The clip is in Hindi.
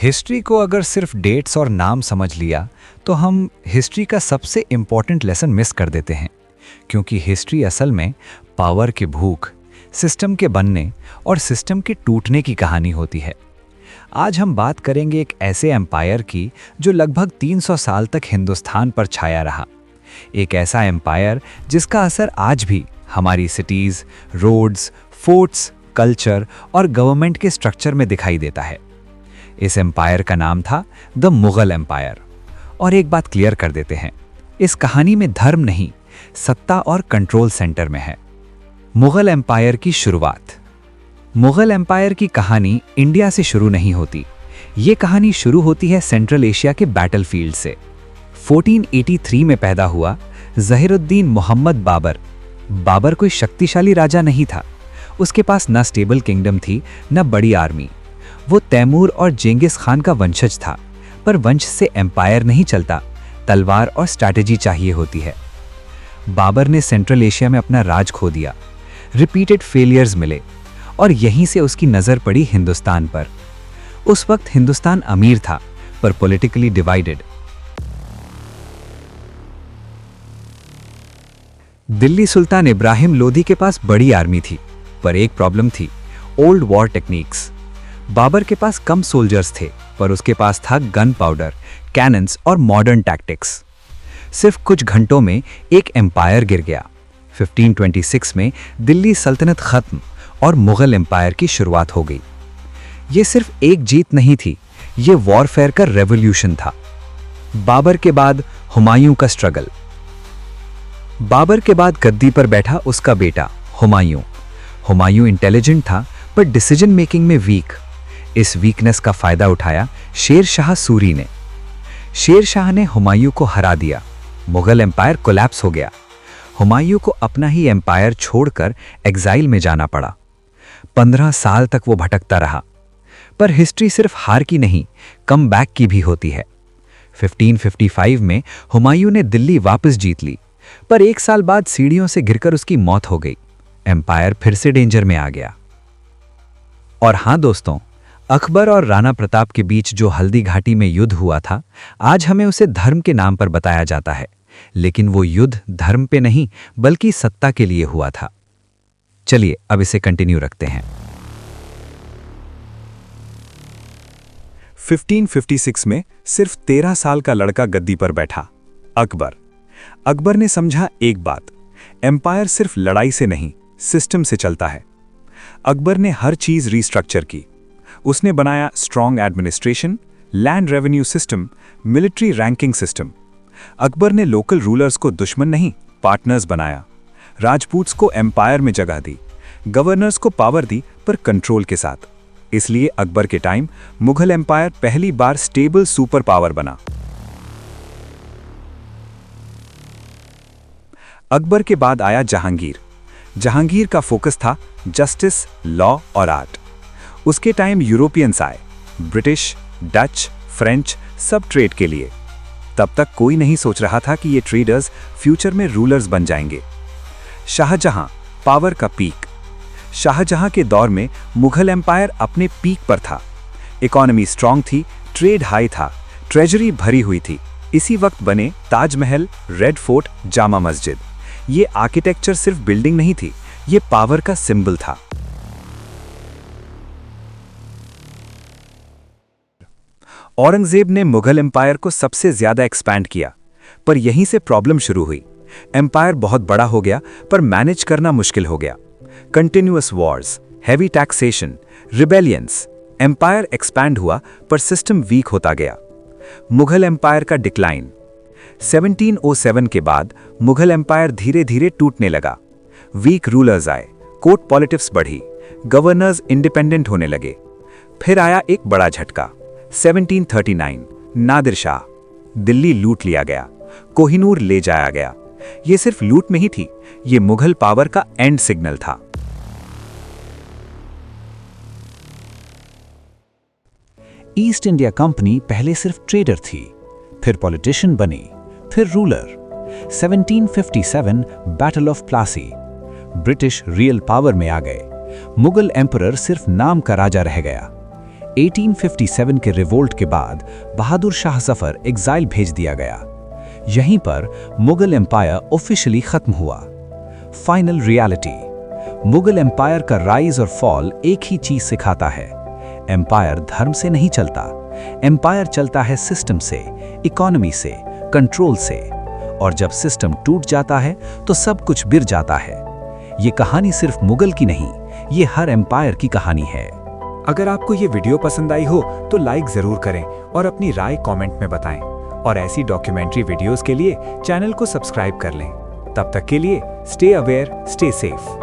हिस्ट्री को अगर सिर्फ डेट्स और नाम समझ लिया तो हम हिस्ट्री का सबसे इम्पॉर्टेंट लेसन मिस कर देते हैं, क्योंकि हिस्ट्री असल में पावर की भूख, सिस्टम के बनने और सिस्टम के टूटने की कहानी होती है। आज हम बात करेंगे एक ऐसे एम्पायर की जो लगभग 300 साल तक हिंदुस्तान पर छाया रहा। एक ऐसा एम्पायर जिसका असर आज भी हमारी सिटीज़, रोड्स, फोर्ट्स, कल्चर और गवर्नमेंट के स्ट्रक्चर में दिखाई देता है। इस एम्पायर का नाम था द मुगल एम्पायर। और एक बात क्लियर कर देते हैं, इस कहानी में धर्म नहीं, सत्ता और कंट्रोल सेंटर में है। मुगल एम्पायर की शुरुआत। मुगल एम्पायर की कहानी इंडिया से शुरू नहीं होती। ये कहानी शुरू होती है सेंट्रल एशिया के बैटलफील्ड से। 1483 में पैदा हुआ ज़हीरुद्दीन मोहम्मद बाबर। बाबर कोई शक्तिशाली राजा नहीं था। उसके पास न स्टेबल किंगडम थी, न बड़ी आर्मी। वो तैमूर और जेंगिस खान का वंशज था, पर वंश से एम्पायर नहीं चलता, तलवार और स्ट्रैटेजी चाहिए होती है। बाबर ने सेंट्रल एशिया में अपना राज खो दिया, रिपीटेड फेलियर्स मिले और यहीं से उसकी नज़र पड़ी हिंदुस्तान पर। उस वक्त हिंदुस्तान अमीर था, पर पॉलिटिकली डिवाइडेड। दिल्ली सुल्तान इब्राहिम लोदी के पास बड़ी आर्मी थी, पर एक प्रॉब्लम थी, ओल्ड वॉर टेक्निक्स। बाबर के पास कम सोल्जर्स थे, पर उसके पास था गन पाउडर, कैनन्स और मॉडर्न टैक्टिक्स। सिर्फ कुछ घंटों में एक एम्पायर गिर गया। 1526 में दिल्ली सल्तनत खत्म और मुगल एम्पायर की शुरुआत हो गई। ये सिर्फ एक जीत नहीं थी, ये वॉरफेयर का रेवोल्यूशन था। बाबर के बाद हुमायूं का स्ट्रगल। बाबर के बाद गद्दी पर बैठा उसका बेटा हुमायूं। हुमायूं इंटेलिजेंट था, पर डिसीजन मेकिंग में वीक। इस वीकनेस का फायदा उठाया शेर शाह सूरी ने। शेर शाह ने हुमायूं को हरा दिया। मुगल एम्पायर कोलैप्स हो गया। हुमायूं को अपना ही एम्पायर छोड़कर एग्जाइल में जाना पड़ा। 15 साल तक वो भटकता रहा। पर हिस्ट्री सिर्फ हार की नहीं, कम बैक की भी होती है। 1555 में हुमायूं ने दिल्ली वापस जीत ली, पर एक साल बाद सीढ़ियों से गिरकर उसकी मौत हो गई। एम्पायर फिर से डेंजर में आ गया। और हाँ दोस्तों, अकबर और राणा प्रताप के बीच जो हल्दी घाटी में युद्ध हुआ था, आज हमें उसे धर्म के नाम पर बताया जाता है, लेकिन वो युद्ध धर्म पे नहीं बल्कि सत्ता के लिए हुआ था। चलिए अब इसे कंटिन्यू रखते हैं। 1556 में सिर्फ 13 साल का लड़का गद्दी पर बैठा, अकबर। अकबर ने समझा एक बात, एम्पायर सिर्फ लड़ाई से नहीं, सिस्टम से चलता है। अकबर ने हर चीज रीस्ट्रक्चर की। उसने बनाया strong administration, land revenue system, military ranking system. Akbar ने लोकल रूलर्स को दुश्मन नहीं, पार्टनर्स बनाया। राजपूत्स को एम्पायर में जगह दी, गवर्नर्स को पावर दी, पर कंट्रोल के साथ। इसलिए अकबर के टाइम मुगल एम्पायर पहली बार स्टेबल सुपर पावर बना। अकबर के बाद आया जहांगीर। जहांगीर का फोकस था जस्टिस, लॉ और आर्ट। उसके टाइम यूरोपियंस आए, ब्रिटिश, डच, फ्रेंच, सब ट्रेड के लिए। तब तक कोई नहीं सोच रहा था कि ये ट्रेडर्स फ्यूचर में रूलर्स बन जाएंगे। शाहजहां, पावर का पीक। शाहजहां के दौर में मुगल एम्पायर अपने पीक पर था। इकोनॉमी स्ट्रांग थी, ट्रेड हाई था, ट्रेजरी भरी हुई थी। इसी वक्त बने ताजमहल, रेड फोर्ट, जामा मस्जिद। ये आर्किटेक्चर सिर्फ बिल्डिंग नहीं थी, ये पावर का सिंबल था। औरंगजेब ने मुगल एम्पायर को सबसे ज्यादा एक्सपैंड किया, पर यहीं से प्रॉब्लम शुरू हुई। एम्पायर बहुत बड़ा हो गया, पर मैनेज करना मुश्किल हो गया। Continuous wars, heavy taxation, rebellions. Empire expand हुआ, पर सिस्टम वीक होता गया। मुगल एम्पायर का डिक्लाइन। 1707 के बाद मुगल एम्पायर धीरे धीरे टूटने लगा। वीक रूलर्स आए, कोर्ट पॉलिटिक्स बढ़ी, गवर्नर्स इंडिपेंडेंट होने लगे। फिर आया एक बड़ा झटका, 1739, नादिर शाह। दिल्ली लूट लिया गया, कोहिनूर ले जाया गया। ये सिर्फ लूट में ही थी, ये मुगल पावर का एंड सिग्नल था। ईस्ट इंडिया कंपनी पहले सिर्फ ट्रेडर थी, फिर पॉलिटिशियन बनी, फिर ruler. 1757 battle of Plassey. British real power में आ गए। मुगल एम्परर सिर्फ नाम का राजा रह गया। 1857 के रिवोल्ट के बाद बहादुर शाह जफर एग्जाइल भेज दिया गया। यहीं पर मुगल एम्पायर ऑफिशियली खत्म हुआ। फाइनल रियलिटी, मुगल एम्पायर का राइज और फॉल एक ही चीज सिखाता है, एम्पायर धर्म से नहीं चलता, एम्पायर चलता है सिस्टम से, इकोनॉमी से, कंट्रोल से, और जब सिस्टम टूट जाता है तो सब कुछ गिर जाता है। ये कहानी सिर्फ मुगल की नहीं, ये हर एम्पायर की कहानी है। अगर आपको ये वीडियो पसंद आई हो तो लाइक जरूर करें और अपनी राय कमेंट में बताएं, और ऐसी डॉक्यूमेंट्री वीडियोस के लिए चैनल को सब्सक्राइब कर लें। तब तक के लिए स्टे अवेयर, स्टे सेफ।